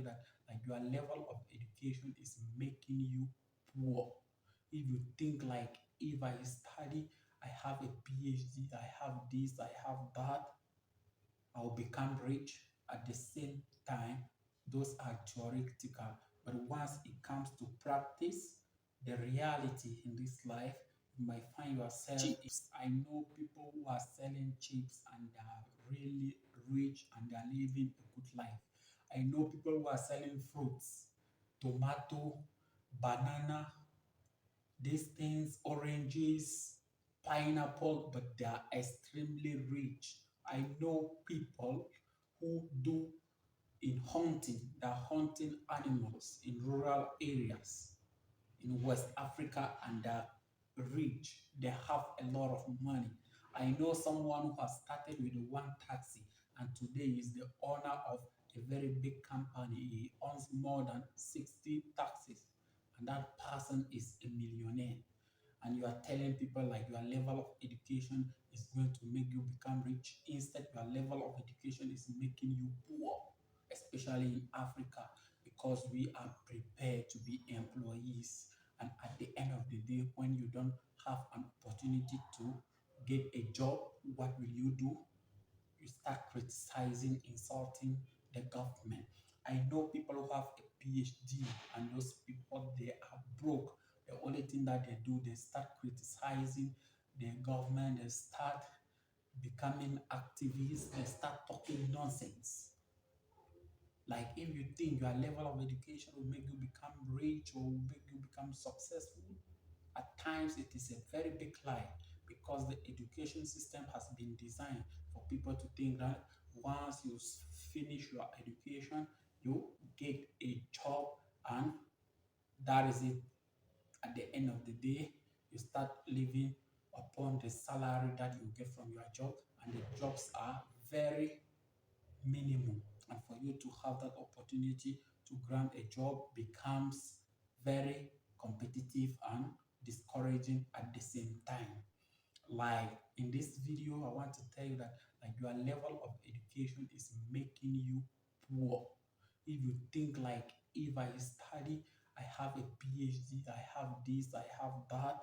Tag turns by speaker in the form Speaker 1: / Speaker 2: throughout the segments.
Speaker 1: that like your level of education is making you poor. If you think like if I study, I have a PhD, I have this, I have that, I'll become rich. At the same time, those are theoretical. But once it comes to practice, the reality in this life, you might find yourself. I know people who are selling chips and they are really rich and they are living a good life. I know people who are selling fruits, tomato, banana, these things, oranges, pineapple, but they are extremely rich. I know people who do in hunting, they're hunting animals in rural areas in West Africa and they're rich. They have a lot of money. I know someone who has started with one taxi and today is the owner of a very big company. He owns more than 60 taxis, and that person is a millionaire. And you are telling people like your level of education is going to make you become rich. Instead, your level of education is making you poor, especially in Africa, because we are prepared to be employees. And at the end of the day, when you don't have an opportunity to get a job, what will you do? You start criticizing, insulting the government. I know people who have a PhD and those people they are broke. The only thing that they do, they start criticizing the government, they start becoming activists, they start talking nonsense. Like if you think your level of education will make you become rich or will make you become successful, at times it is a very big lie because the education system has been designed for people to think that once you finish your education, you get a job and that is it. At the end of the day, you start living upon the salary that you get from your job, and the jobs are very minimum. And for you to have that opportunity to grant a job becomes very competitive and discouraging at the same time. Like in this video, I want to tell you that like your level of education is making you poor. If you think like if I study, I have a PhD, I have this, I have that,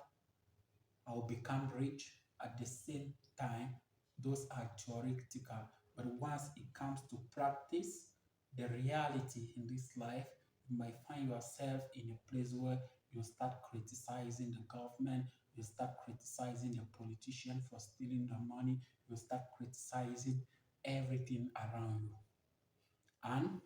Speaker 1: I'll become rich. At the same time, those are theoretical. But once it comes to practice, the reality in this life, you might find yourself in a place where you start criticizing the government, you start criticizing the politician for stealing the money, you start criticizing everything around you. And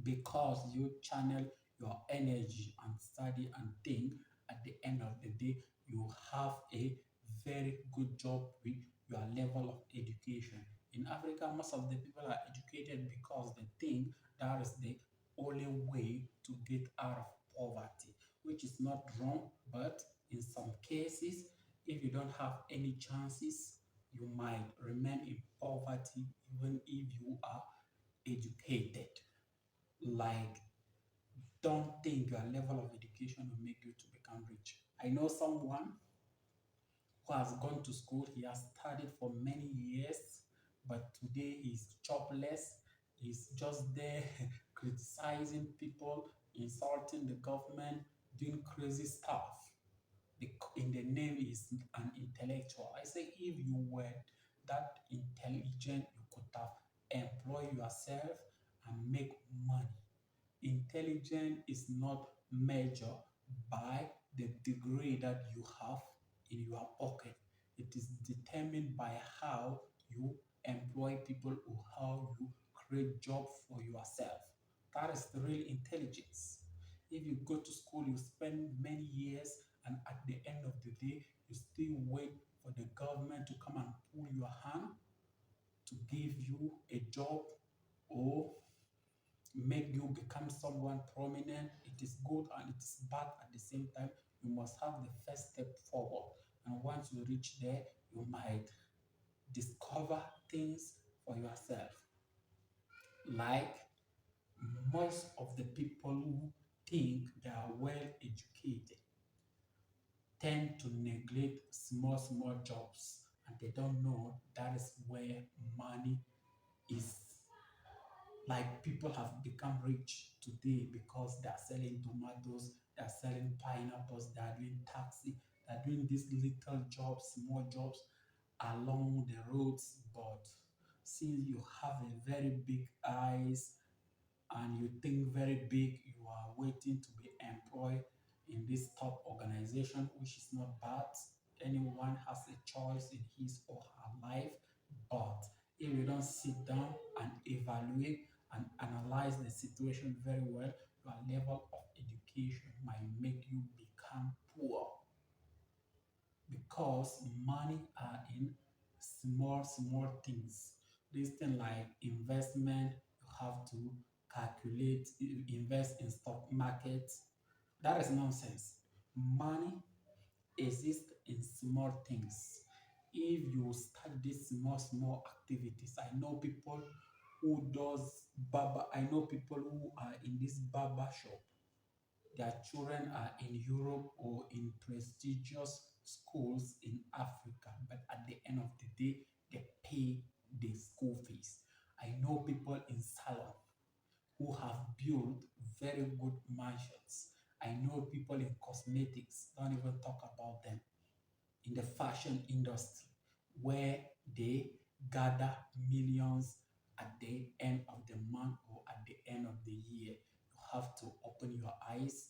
Speaker 1: because you channel your energy and study and think, at the end of the day, you have a very good job with your level of education. In Africa, most of the people are educated because they think that is the only way to get out of poverty, which is not wrong, but in some cases, if you don't have any chances, you might remain in poverty even if you are educated. Like, don't think your level of education will make you to become rich. I know someone who has gone to school, he has studied for many years, but today he's jobless. He's just there criticizing people, insulting the government, doing crazy stuff. In the name is an intellectual. I say if you were that intelligent, you could have employed yourself and make money. Intelligence is not measured by the degree that you have in your pocket. It is determined by how you employ people or how you create job for yourself. That is the real intelligence. If you go to school, you spend many years, and at the end of the day, you still wait for the government to come and pull your hand to give you a job or make you become someone prominent. It is good and it is bad at the same time. You must have the first step forward. And once you reach there, you might discover things for yourself. Like most of the people who think they are well educated tend to neglect small jobs and they don't know that is where money is Like people have become rich today because they are selling tomatoes, they are selling pineapples, they are doing taxi, they are doing these little jobs, small jobs along the roads. But since you have a very big eyes and you think very big, you are waiting to be employed in this top organization, which is not bad. Anyone has a choice in his or her life, but if you don't sit down and evaluate and analyze the situation very well, your level of education might make you become poor because money are in small things. This thing like investment, you have to calculate, invest in stock market. That is nonsense. Money exists in small things. If you start these small activities, I know people who does barber. I know people who are in this barber shop, their children are in Europe or in prestigious schools in Africa, but at the end of the day, they pay the school fees. I know people in salon who have built very good mansions. I know people in cosmetics, don't even talk about them, in the fashion industry, where they gather millions at the end of the month or at the end of the year. You have to open your eyes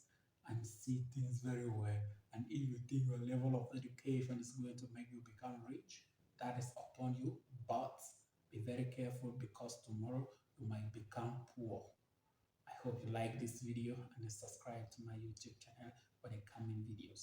Speaker 1: and see things very well. And if you think your level of education is going to make you become rich, that is upon you. But be very careful because tomorrow you might become poor. I hope you like this video and subscribe to my YouTube channel for the coming videos.